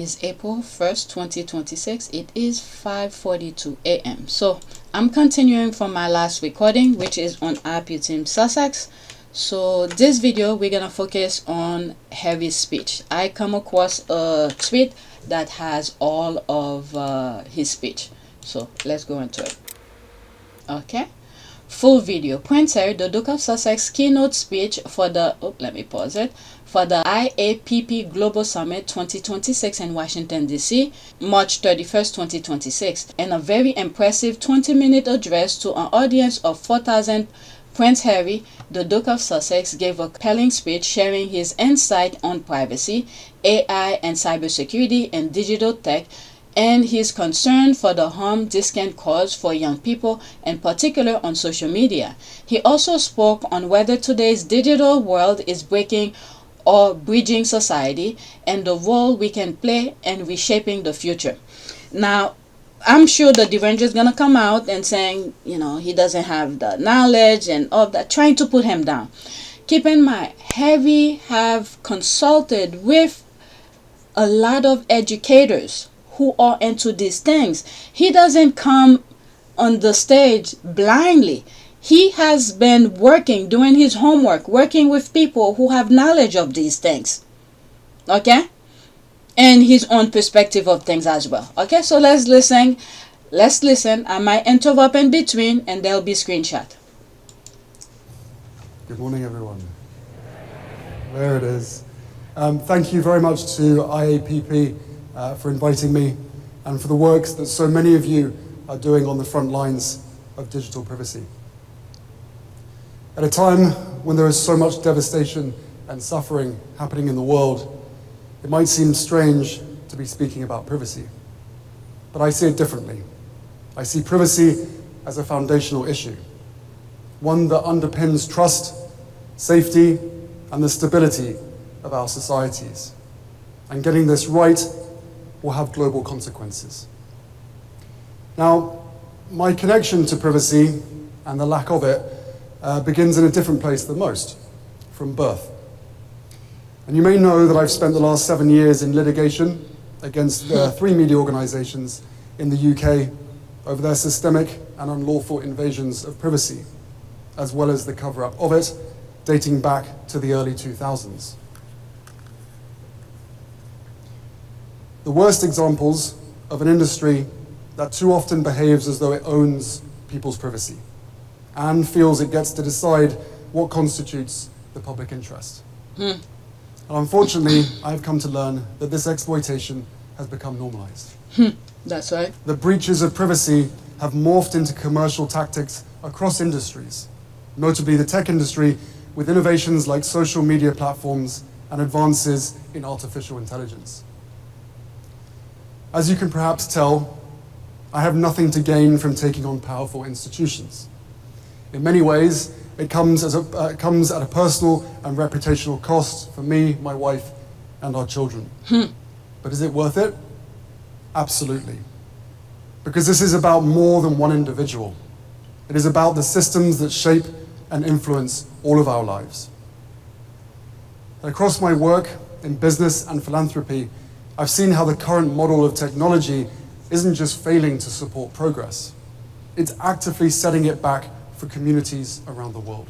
is April 1st, 2026. It is 5:42 a.m. So I'm continuing from my last recording, which is on IAPP Team Sussex. So this video, we're gonna focus on Harry's speech. I come across a tweet that has all of his speech. So let's go into it. Okay. Full video. Prince Harry, the Duke of Sussex keynote speech for the for the IAPP Global Summit 2026 in Washington, D.C., March 31st, 2026, and a very impressive 20-minute address to an audience of 4,000. Prince Harry, the Duke of Sussex, gave a compelling speech sharing his insight on privacy, AI and cybersecurity and digital tech, and his concern for the harm this can cause for young people, in particular on social media. He also spoke on whether today's digital world is breaking or bridging society and the role we can play in reshaping the future. Now, I'm sure the Devenger is going to come out and saying, he doesn't have the knowledge and all that, trying to put him down. Keep in mind, Harry have consulted with a lot of educators who are into these things. He doesn't come on the stage blindly. He has been working, doing his homework, working with people who have knowledge of these things. Okay? And his own perspective of things as well. Okay, so let's listen. I might interrupt in between and there'll be screenshot. Good morning, everyone. There it is. Thank you very much to IAPP for inviting me and for the work that so many of you are doing on the front lines of digital privacy. At a time when there is so much devastation and suffering happening in the world, it might seem strange to be speaking about privacy, but I see it differently. I see privacy as a foundational issue, one that underpins trust, safety, and the stability of our societies. And getting this right will have global consequences. Now, my connection to privacy and the lack of it begins in a different place than most, from birth. And you may know that I've spent the last 7 years in litigation against 3 media organizations in the UK over their systemic and unlawful invasions of privacy, as well as the cover-up of it, dating back to the early 2000s. The worst examples of an industry that too often behaves as though it owns people's privacy and feels it gets to decide what constitutes the public interest. And unfortunately, I've come to learn that this exploitation has become normalized. That's right. The breaches of privacy have morphed into commercial tactics across industries, notably the tech industry, with innovations like social media platforms and advances in artificial intelligence. As you can perhaps tell, I have nothing to gain from taking on powerful institutions. In many ways, it comes at a personal and reputational cost for me, my wife, and our children. But is it worth it? Absolutely. Because this is about more than one individual. It is about the systems that shape and influence all of our lives. Across my work in business and philanthropy, I've seen how the current model of technology isn't just failing to support progress. It's actively setting it back for communities around the world.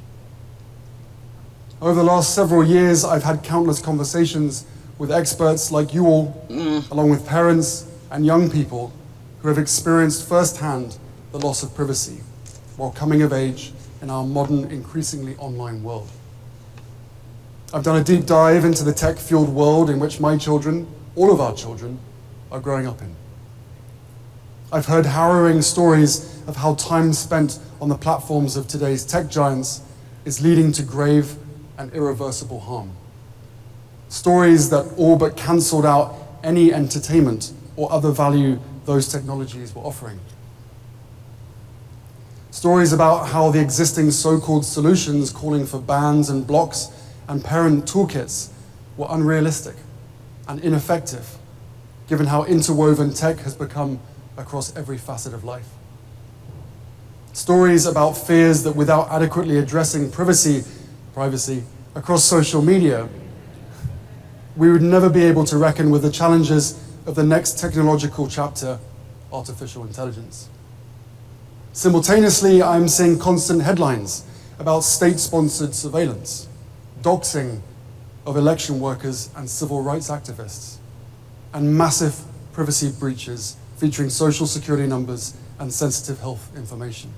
Over the last several years, I've had countless conversations with experts like you all, along with parents and young people who have experienced firsthand the loss of privacy while coming of age in our modern, increasingly online world. I've done a deep dive into the tech-fueled world in which my children, all of our children, are growing up in. I've heard harrowing stories of how time spent on the platforms of today's tech giants is leading to grave and irreversible harm. Stories that all but cancelled out any entertainment or other value those technologies were offering. Stories about how the existing so-called solutions calling for bans and blocks and parent toolkits were unrealistic and ineffective, given how interwoven tech has become across every facet of life. Stories about fears that without adequately addressing privacy across social media, we would never be able to reckon with the challenges of the next technological chapter, artificial intelligence. Simultaneously, I'm seeing constant headlines about state-sponsored surveillance, doxing of election workers and civil rights activists, and massive privacy breaches featuring social security numbers and sensitive health information.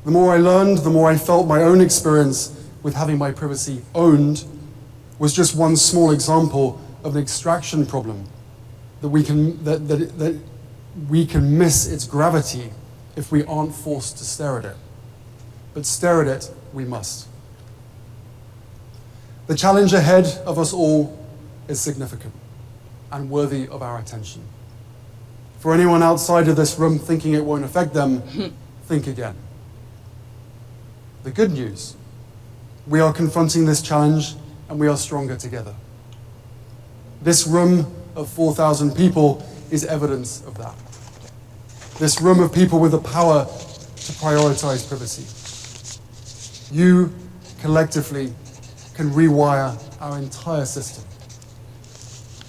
The more I learned, the more I felt my own experience with having my privacy owned was just one small example of an extraction problem that we can miss its gravity if we aren't forced to stare at it. But stare at it, we must. The challenge ahead of us all is significant and worthy of our attention. For anyone outside of this room thinking it won't affect them, think again. The good news, we are confronting this challenge and we are stronger together. This room of 4,000 people is evidence of that. This room of people with the power to prioritize privacy. You, collectively, can rewire our entire system.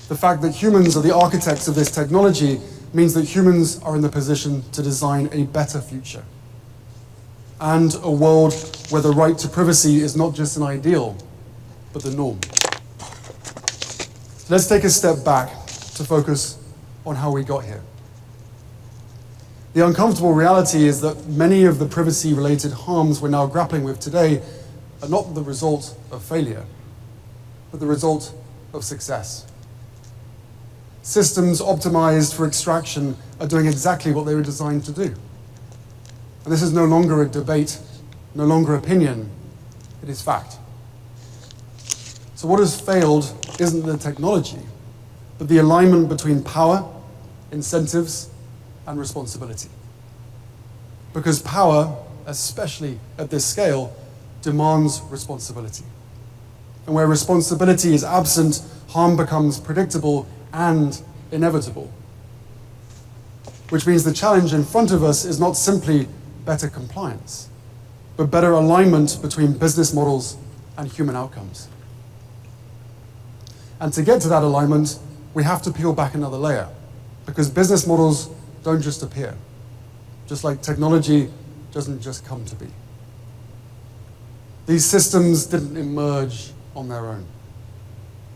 The fact that humans are the architects of this technology means that humans are in the position to design a better future. And a world where the right to privacy is not just an ideal, but the norm. Let's take a step back to focus on how we got here. The uncomfortable reality is that many of the privacy-related harms we're now grappling with today are not the result of failure, but the result of success. Systems optimized for extraction are doing exactly what they were designed to do. And this is no longer a debate, no longer opinion, it is fact. So what has failed isn't the technology, but the alignment between power, incentives, and responsibility. Because power, especially at this scale, demands responsibility. And where responsibility is absent, harm becomes predictable and inevitable. Which means the challenge in front of us is not simply better compliance, but better alignment between business models and human outcomes. And to get to that alignment, we have to peel back another layer, because business models don't just appear, just like technology doesn't just come to be. These systems didn't emerge on their own.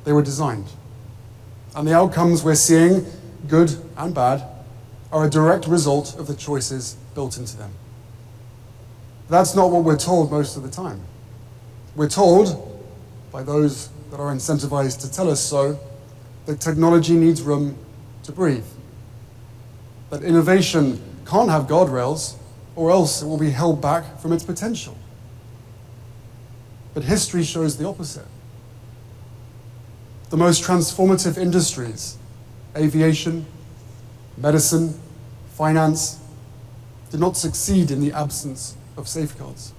They were designed. And the outcomes we're seeing, good and bad, are a direct result of the choices built into them. That's not what we're told most of the time. We're told, by those that are incentivized to tell us so, that technology needs room to breathe. That innovation can't have guardrails, or else it will be held back from its potential. But history shows the opposite. The most transformative industries, aviation, medicine, finance, did not succeed in the absence of safeguards.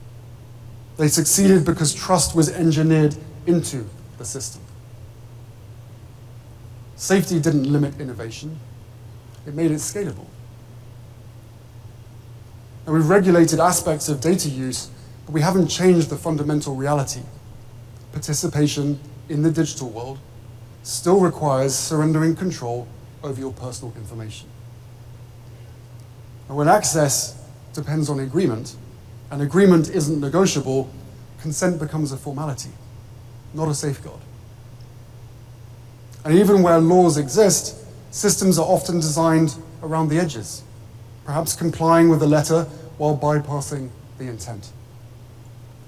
They succeeded because trust was engineered into the system. Safety didn't limit innovation, it made it scalable. And we've regulated aspects of data use, but we haven't changed the fundamental reality. Participation in the digital world still requires surrendering control over your personal information. And when access depends on agreement, and agreement isn't negotiable, consent becomes a formality, not a safeguard. And even where laws exist, systems are often designed around the edges, perhaps complying with the letter while bypassing the intent.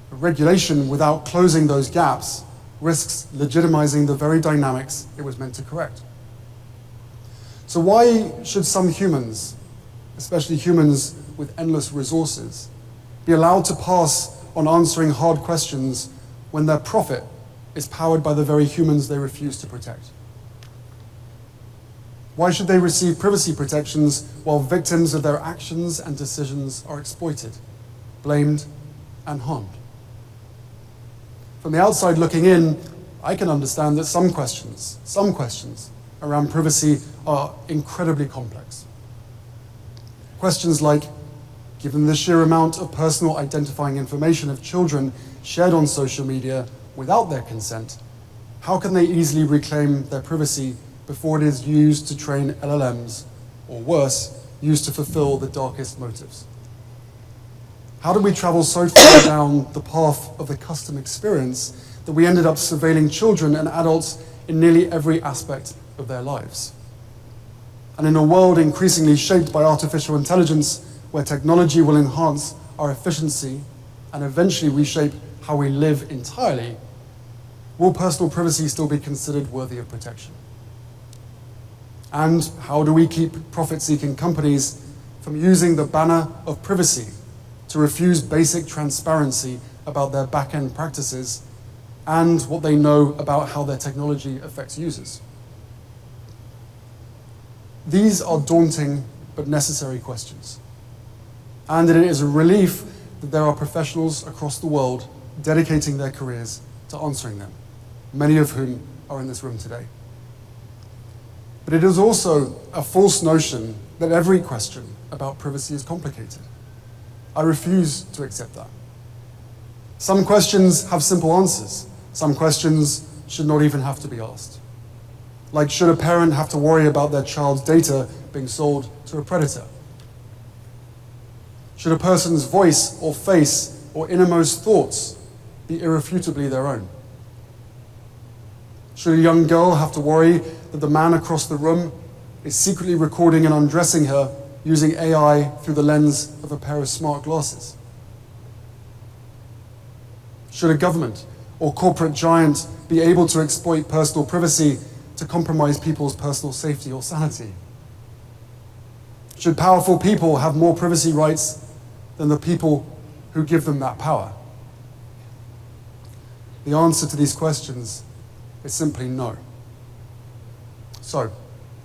But regulation without closing those gaps risks legitimizing the very dynamics it was meant to correct. So why should some humans, especially humans with endless resources, be allowed to pass on answering hard questions when their profit is powered by the very humans they refuse to protect? Why should they receive privacy protections while victims of their actions and decisions are exploited, blamed, and harmed? From the outside looking in, I can understand that some questions around privacy are incredibly complex. Questions like, given the sheer amount of personal identifying information of children shared on social media without their consent, how can they easily reclaim their privacy before it is used to train LLMs, or worse, used to fulfill the darkest motives? How did we travel so far down the path of the custom experience that we ended up surveilling children and adults in nearly every aspect of their lives? And in a world increasingly shaped by artificial intelligence, where technology will enhance our efficiency and eventually reshape how we live entirely, will personal privacy still be considered worthy of protection? And how do we keep profit-seeking companies from using the banner of privacy to refuse basic transparency about their back-end practices and what they know about how their technology affects users? These are daunting but necessary questions. And it is a relief that there are professionals across the world dedicating their careers to answering them, many of whom are in this room today. But it is also a false notion that every question about privacy is complicated. I refuse to accept that. Some questions have simple answers. Some questions should not even have to be asked. Like, should a parent have to worry about their child's data being sold to a predator? Should a person's voice or face or innermost thoughts be irrefutably their own? Should a young girl have to worry that the man across the room is secretly recording and undressing her using AI through the lens of a pair of smart glasses? Should a government or corporate giant be able to exploit personal privacy to compromise people's personal safety or sanity? Should powerful people have more privacy rights than the people who give them that power? The answer to these questions is simply no. So,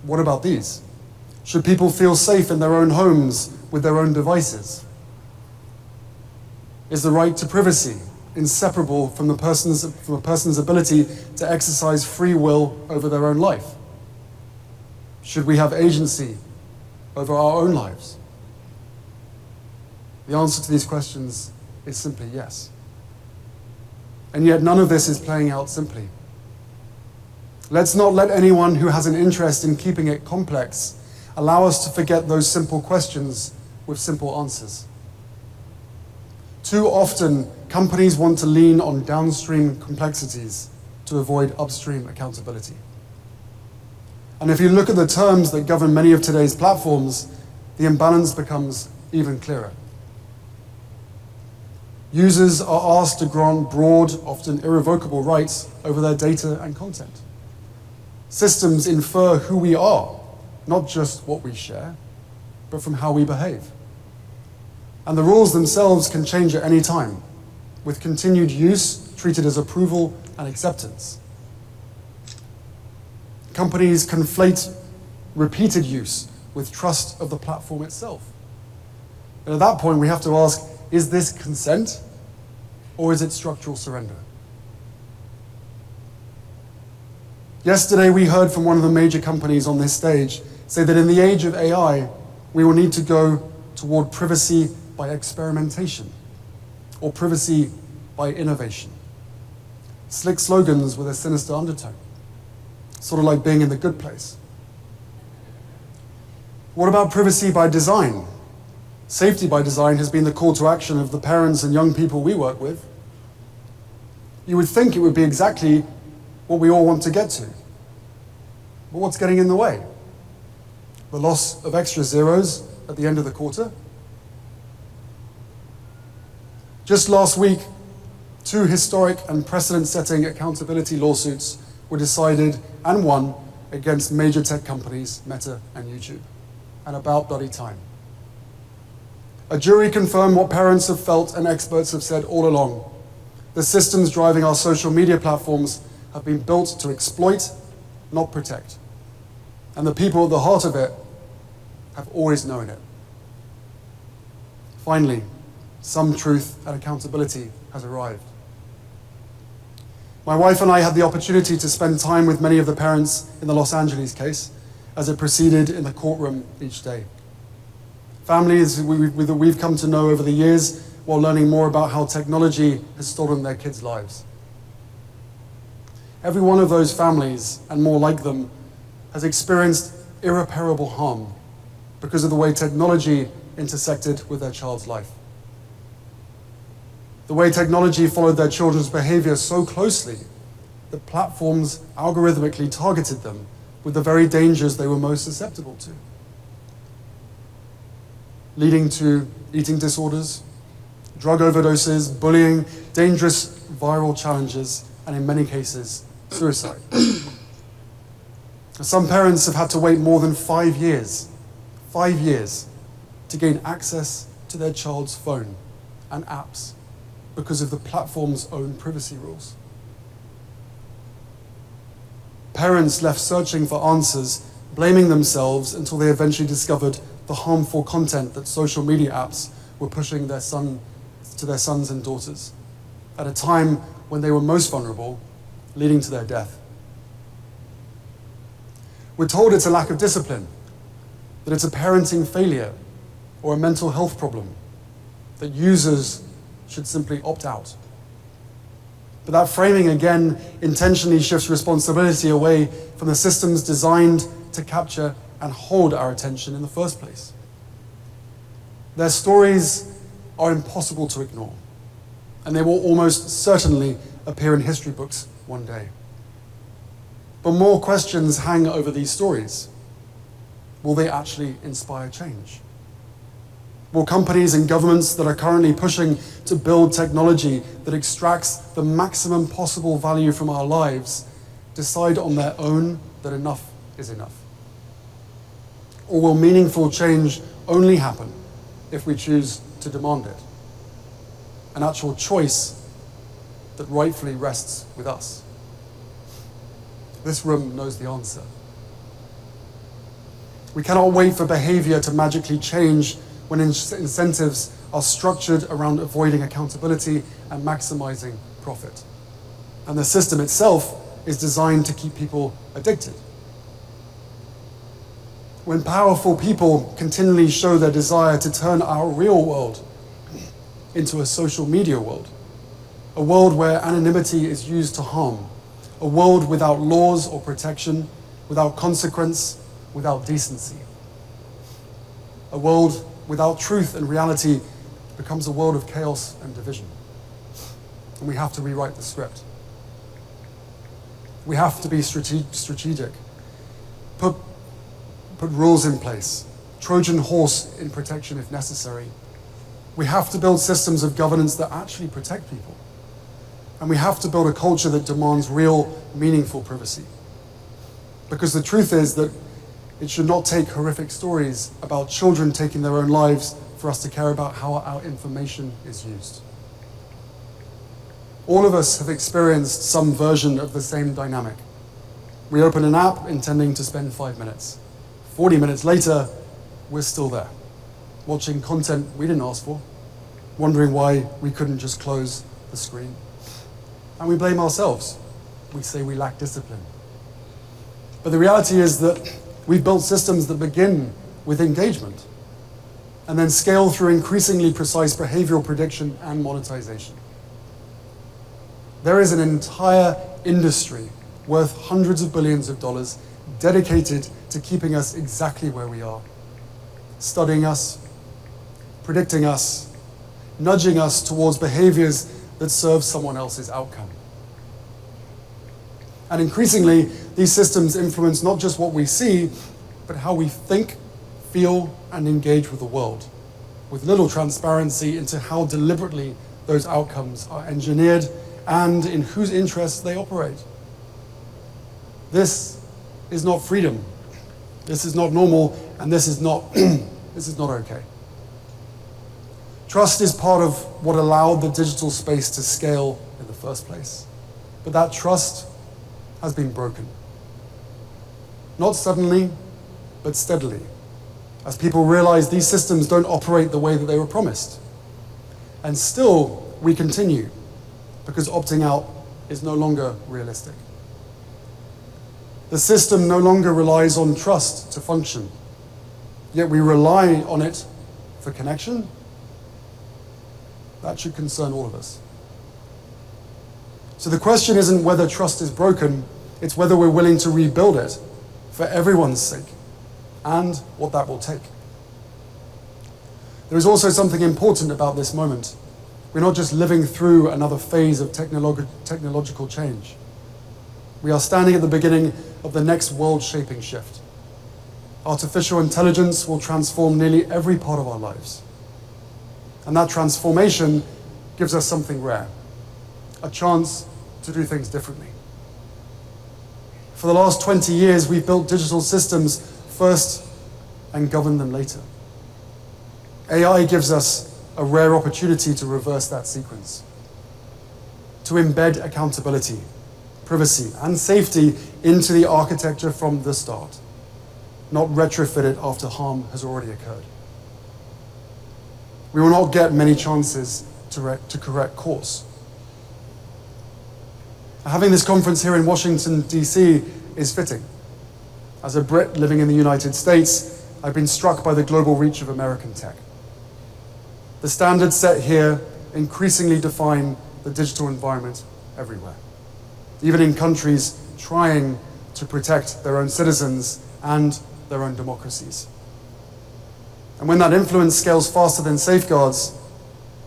what about these? Should people feel safe in their own homes with their own devices? Is the right to privacy inseparable from a person's ability to exercise free will over their own life? Should we have agency over our own lives? The answer to these questions is simply yes. And yet none of this is playing out simply. Let's not let anyone who has an interest in keeping it complex allow us to forget those simple questions with simple answers. Too often, companies want to lean on downstream complexities to avoid upstream accountability. And if you look at the terms that govern many of today's platforms, the imbalance becomes even clearer. Users are asked to grant broad, often irrevocable rights over their data and content. Systems infer who we are, not just what we share, but from how we behave. And the rules themselves can change at any time, with continued use treated as approval and acceptance. Companies conflate repeated use with trust of the platform itself. And at that point, we have to ask, is this consent or is it structural surrender? Yesterday, we heard from one of the major companies on this stage say that in the age of AI, we will need to go toward privacy by experimentation or privacy by innovation. Slick slogans with a sinister undertone, sort of like being in the good place. What about privacy by design? Safety by design has been the call to action of the parents and young people we work with. You would think it would be exactly what we all want to get to. But what's getting in the way? The loss of extra zeros at the end of the quarter? Just last week, 2 historic and precedent-setting accountability lawsuits were decided and won against major tech companies, Meta and YouTube. And about bloody time. A jury confirmed what parents have felt and experts have said all along. The systems driving our social media platforms have been built to exploit, not protect. And the people at the heart of it have always known it. Finally, some truth and accountability has arrived. My wife and I had the opportunity to spend time with many of the parents in the Los Angeles case as it proceeded in the courtroom each day. Families that we've come to know over the years while learning more about how technology has stolen their kids' lives. Every one of those families, and more like them, has experienced irreparable harm because of the way technology intersected with their child's life. The way technology followed their children's behavior so closely that platforms algorithmically targeted them with the very dangers they were most susceptible to, leading to eating disorders, drug overdoses, bullying, dangerous viral challenges, and in many cases, suicide. Some parents have had to wait more than 5 years to gain access to their child's phone and apps because of the platform's own privacy rules. Parents left searching for answers, blaming themselves until they eventually discovered the harmful content that social media apps were pushing to their sons and daughters at a time when they were most vulnerable, leading to their death. We're told it's a lack of discipline, that it's a parenting failure or a mental health problem, that users should simply opt out. But that framing again intentionally shifts responsibility away from the systems designed to capture and hold our attention in the first place. Their stories are impossible to ignore, and they will almost certainly appear in history books one day. But more questions hang over these stories. Will they actually inspire change? Will companies and governments that are currently pushing to build technology that extracts the maximum possible value from our lives decide on their own that enough is enough? Or will meaningful change only happen if we choose to demand it? An actual choice that rightfully rests with us. This room knows the answer. We cannot wait for behavior to magically change when incentives are structured around avoiding accountability and maximizing profit. And the system itself is designed to keep people addicted. When powerful people continually show their desire to turn our real world into a social media world, a world where anonymity is used to harm, a world without laws or protection, without consequence, without decency. A world without truth and reality becomes a world of chaos and division. And we have to rewrite the script. We have to be strategic. Put rules in place. Trojan horse in protection if necessary. We have to build systems of governance that actually protect people. And we have to build a culture that demands real, meaningful privacy. Because the truth is that it should not take horrific stories about children taking their own lives for us to care about how our information is used. All of us have experienced some version of the same dynamic. We open an app intending to spend 5 minutes. 40 minutes later, we're still there, watching content we didn't ask for, wondering why we couldn't just close the screen. And we blame ourselves. We say we lack discipline. But the reality is that we've built systems that begin with engagement and then scale through increasingly precise behavioral prediction and monetization. There is an entire industry worth hundreds of billions of dollars dedicated to keeping us exactly where we are, studying us, predicting us, nudging us towards behaviors that serve someone else's outcome. And increasingly, these systems influence not just what we see, but how we think, feel, and engage with the world, with little transparency into how deliberately those outcomes are engineered and in whose interests they operate. This is not freedom. This is not normal, and this is not okay. Trust is part of what allowed the digital space to scale in the first place. But that trust has been broken. Not suddenly, but steadily, as people realize these systems don't operate the way that they were promised. And still, we continue, because opting out is no longer realistic. The system no longer relies on trust to function, yet we rely on it for connection. That should concern all of us. So the question isn't whether trust is broken, it's whether we're willing to rebuild it for everyone's sake, and what that will take. There is also something important about this moment. We're not just living through another phase of technological change. We are standing at the beginning of the next world-shaping shift. Artificial intelligence will transform nearly every part of our lives. And that transformation gives us something rare, a chance to do things differently. For the last 20 years, we've built digital systems first and governed them later. AI gives us a rare opportunity to reverse that sequence, to embed accountability, privacy, and safety into the architecture from the start, not retrofit it after harm has already occurred. We will not get many chances to correct course. Having this conference here in Washington, D.C. is fitting. As a Brit living in the United States, I've been struck by the global reach of American tech. The standards set here increasingly define the digital environment everywhere, even in countries trying to protect their own citizens and their own democracies. And when that influence scales faster than safeguards,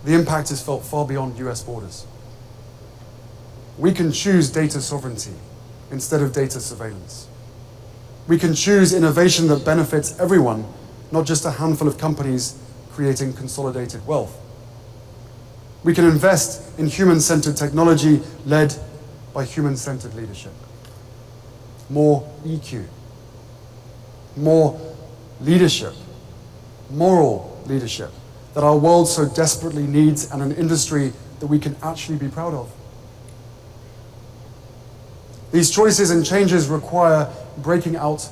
the impact is felt far beyond US borders. We can choose data sovereignty instead of data surveillance. We can choose innovation that benefits everyone, not just a handful of companies creating consolidated wealth. We can invest in human-centered technology led by human-centered leadership. More EQ, more leadership, moral leadership that our world so desperately needs, and an industry that we can actually be proud of. These choices and changes require breaking out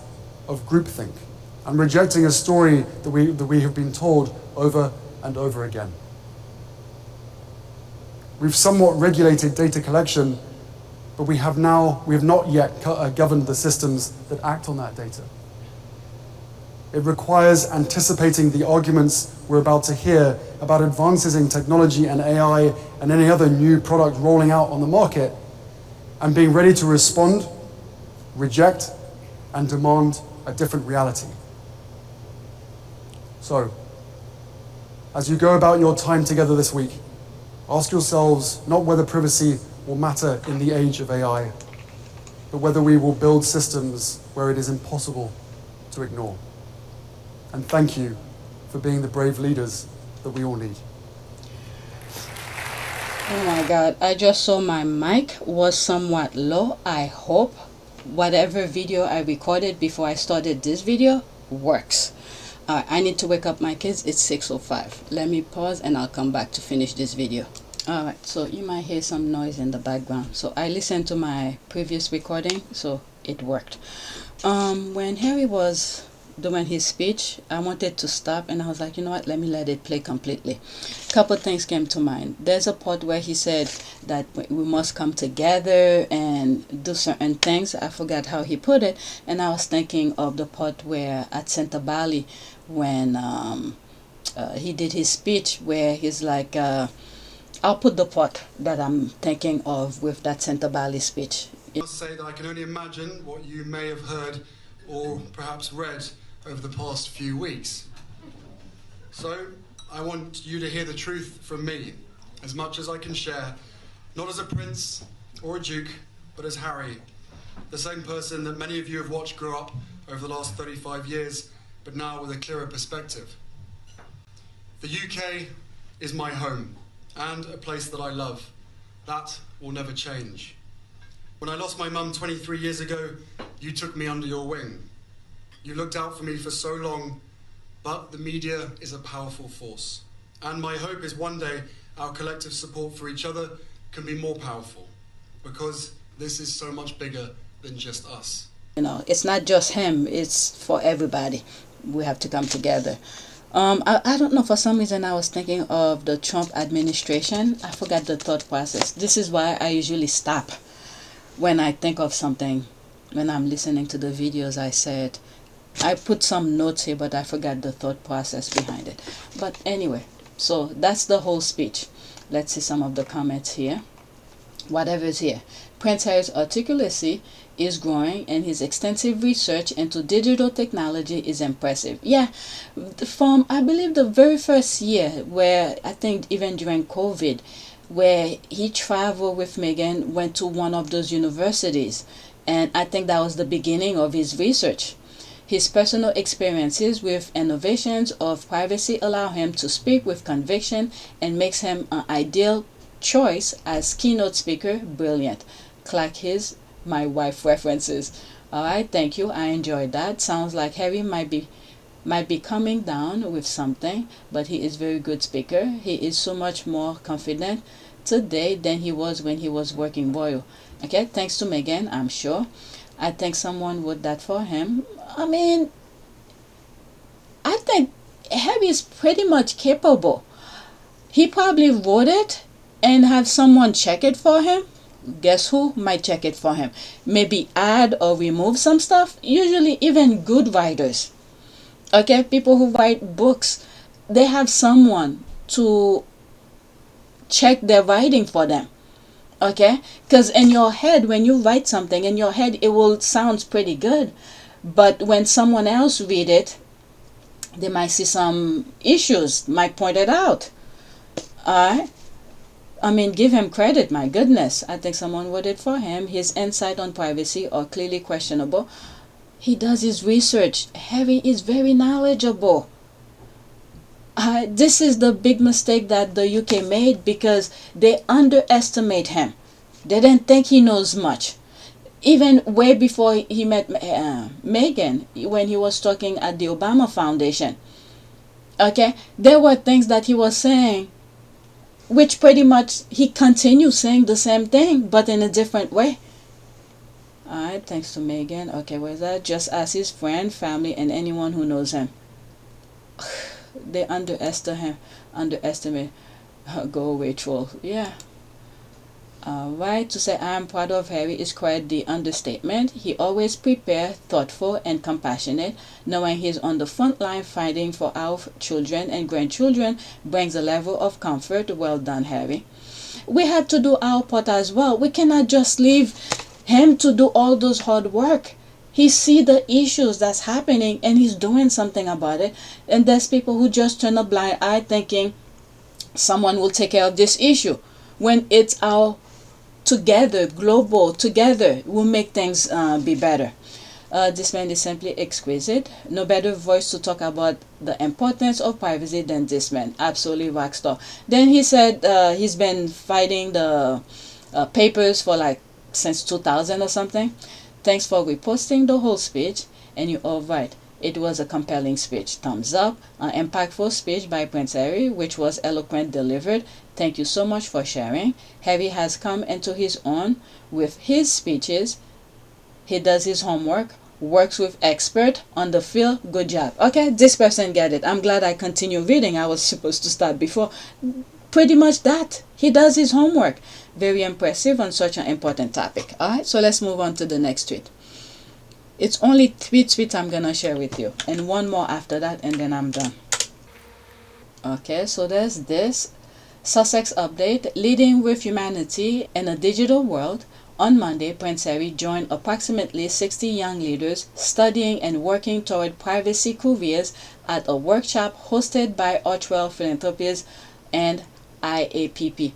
of groupthink and rejecting a story that we have been told over and over again. We've somewhat regulated data collection, but we have not yet governed the systems that act on that data. It requires anticipating the arguments we're about to hear about advances in technology and AI and any other new product rolling out on the market, and being ready to respond, reject, and demand a different reality. So, as you go about your time together this week, ask yourselves not whether privacy will matter in the age of AI, but whether we will build systems where it is impossible to ignore. And thank you for being the brave leaders that we all need. Oh my God, I just saw my mic was somewhat low. I hope whatever video I recorded before I started this video works. I need to wake up my kids. It's 6:05. Let me pause and I'll come back to finish this video. Alright, so you might hear some noise in the background. So I listened to my previous recording, so it worked. When Harry was doing his speech, I wanted to stop and I was like, you know what, let me let it play completely. Couple things came to mind. There's a part where he said that we must come together and do certain things. I forgot how he put it, and I was thinking of the part where at Santa Bali when he did his speech, where he's like, I'll put the part that I'm thinking of with that Santa Bali speech. I must say that I can only imagine what you may have heard or perhaps read over the past few weeks. So I want you to hear the truth from me, as much as I can share, not as a prince or a duke, but as Harry, the same person that many of you have watched grow up over the last 35 years, but now with a clearer perspective. The UK is my home and a place that I love. That will never change. When I lost my mum 23 years ago, you took me under your wing. You looked out for me for so long, but the media is a powerful force. And my hope is one day our collective support for each other can be more powerful, because this is so much bigger than just us. You know, it's not just him, it's for everybody. We have to come together. I don't know, for some reason I was thinking of the Trump administration. I forgot the thought process. This is why I usually stop when I think of something. When I'm listening to the videos, I put some notes here, but I forgot the thought process behind it. But anyway, so that's the whole speech. Let's see some of the comments here. Whatever is here. Prince Harry's articulacy is growing, and his extensive research into digital technology is impressive. Yeah, from I believe the very first year, where I think even during COVID, where he traveled with Meghan, went to one of those universities, and I think that was the beginning of his research. His personal experiences with innovations of privacy allow him to speak with conviction and makes him an ideal choice as keynote speaker. Brilliant. Clack his my wife references. All right, thank you. I enjoyed that. Sounds like Harry might be coming down with something, but he is very good speaker. He is so much more confident today than he was when he was working royal. Okay, thanks to Meghan, I'm sure. I think someone wrote that for him. I mean, I think Harry is pretty much capable. He probably wrote it and have someone check it for him. Guess who might check it for him? Maybe add or remove some stuff. Usually even good writers, okay, people who write books, they have someone to check their writing for them. Okay, because in your head, when you write something in your head, it will sound pretty good, but when someone else read it, they might see some issues, might point it out. Alright, I mean, give him credit. My goodness, I think someone wrote it for him. His insight on privacy are clearly questionable. He does his research. Harry is very knowledgeable. This is the big mistake that the UK made, because they underestimate him. They didn't think he knows much. Even way before he met Meghan, when he was talking at the Obama Foundation, okay, there were things that he was saying, which pretty much he continues saying the same thing, but in a different way. Alright, thanks to Meghan. Okay, where's that? Just as his friend, family, and anyone who knows him. They underestimate. Go away, troll. Yeah. Alright, to say I am proud of Harry is quite the understatement. He always prepared, thoughtful, and compassionate. Knowing he's on the front line fighting for our children and grandchildren brings a level of comfort. Well done, Harry. We have to do our part as well. We cannot just leave him to do all those hard work. He see the issues that's happening and he's doing something about it. And there's people who just turn a blind eye thinking someone will take care of this issue, when it's our together, global, together will make things be better. This man is simply exquisite. No better voice to talk about the importance of privacy than this man. Absolutely rock star. Then he said he's been fighting the papers for like since 2000 or something. Thanks for reposting the whole speech, and you're all right. It was a compelling speech. Thumbs up. An impactful speech by Prince Harry, which was eloquent delivered. Thank you so much for sharing. Harry has come into his own with his speeches. He does his homework, works with expert on the field. Good job. Okay, this person get it. I'm glad I continue reading. I was supposed to start before. Pretty much that. He does his homework. Very impressive on such an important topic. Alright, so let's move on to the next tweet. It's only 3 tweets I'm gonna share with you, and one more after that, and then I'm done. Okay, so there's this Sussex update. Leading with humanity in a digital world. On Monday, Prince Harry joined approximately 60 young leaders studying and working toward privacy careers at a workshop hosted by Archwell Philanthropies and IAPP.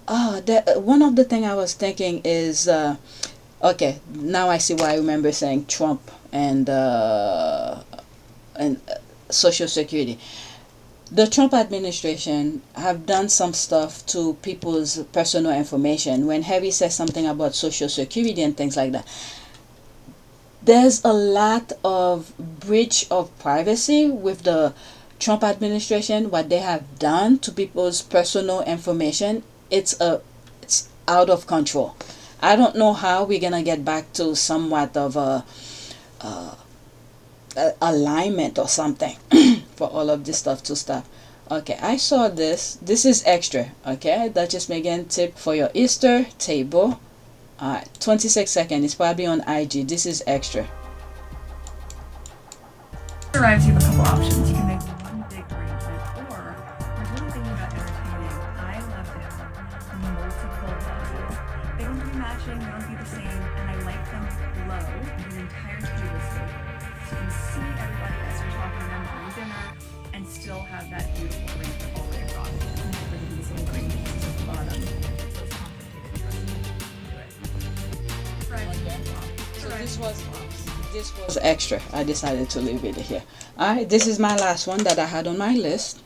One of the things I was thinking is, okay, now I see why I remember saying Trump and Social Security. The Trump administration have done some stuff to people's personal information. When Harry says something about Social Security and things like that, there's a lot of breach of privacy with the Trump administration. What they have done to people's personal information, it's out of control. I don't know how we're gonna get back to somewhat of a alignment or something for all of this stuff to stop. Okay, I saw this. This is extra. Okay, Duchess Meghan tip for your Easter table. 26 seconds. It's probably on IG. This is extra. Arrives, you have a couple options. You can make one big arrangement, or you're really thinking about entertaining. I love this. Multiple values. They don't have to be matching. switching, they don't be the same, and I like them low the entire table state. So you can see everybody as you're talking to them during dinner and still have that beautiful ring all the way across. And get rid of these little green pieces at the bottom. Those complicated, trust me. Do it. So this was extra. I decided to leave it here. Alright, this is my last one that I had on my list.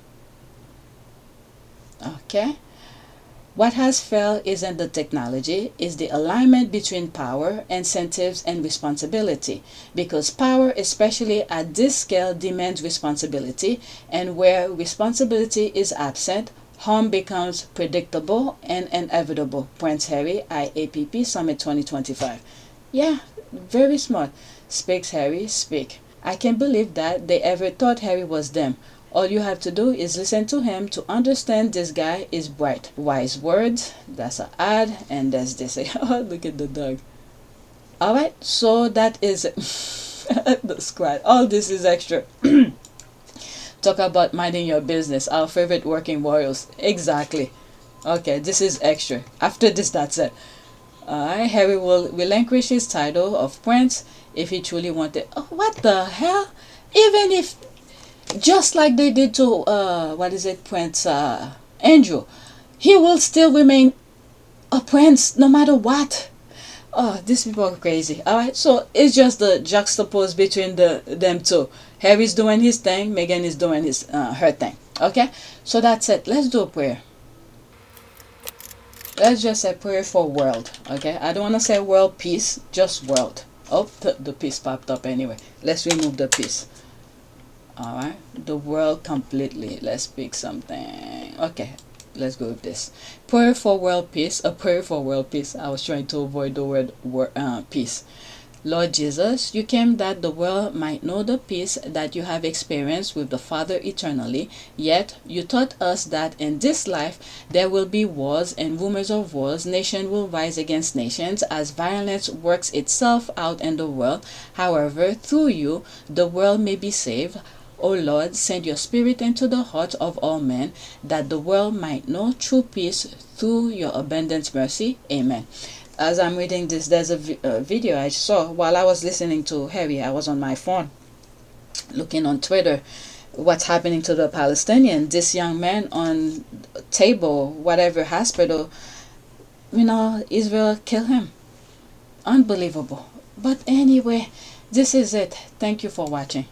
Okay. What has failed isn't the technology, it's the alignment between power, incentives, and responsibility. Because power, especially at this scale, demands responsibility, and where responsibility is absent, harm becomes predictable and inevitable. Prince Harry, IAPP Summit 2025. Yeah, very smart. Speaks Harry, speak. I can't believe that they ever thought Harry was them. All you have to do is listen to him to understand this guy is bright. Wise words, that's an ad, and that's this. Oh, look at the dog. Alright, so that is the squad. All this is extra. Talk about minding your business. Our favorite working warriors. Exactly. Okay, this is extra. After this, that's it. Alright, Harry will relinquish his title of prince if he truly wanted. Oh, what the hell? Even if, just like they did to Prince Andrew, he will still remain a prince no matter what. Oh, these people are crazy. Alright, so it's just the juxtapose between them two. Harry's doing his thing, Meghan is doing her thing. Okay, so that's it. Let's do a prayer. Let's just say prayer for world. Okay, I don't want to say world peace, just world. Oh, the peace popped up anyway. Let's remove the peace. Alright, the world completely. Let's pick something. Okay, let's go with this. Prayer for world peace. A prayer for world peace. I was trying to avoid the word peace. Lord Jesus, you came that the world might know the peace that you have experienced with the Father eternally. Yet you taught us that in this life there will be wars and rumors of wars. Nation will rise against nations as violence works itself out in the world. However, through you, the world may be saved. O Lord, send your Spirit into the hearts of all men, that the world might know true peace through your abundant mercy. Amen. As I'm reading this, there's a video I saw while I was listening to Harry. I was on my phone looking on Twitter what's happening to the Palestinian. This young man on table, whatever hospital, Israel killed him. Unbelievable. But anyway, this is it. Thank you for watching.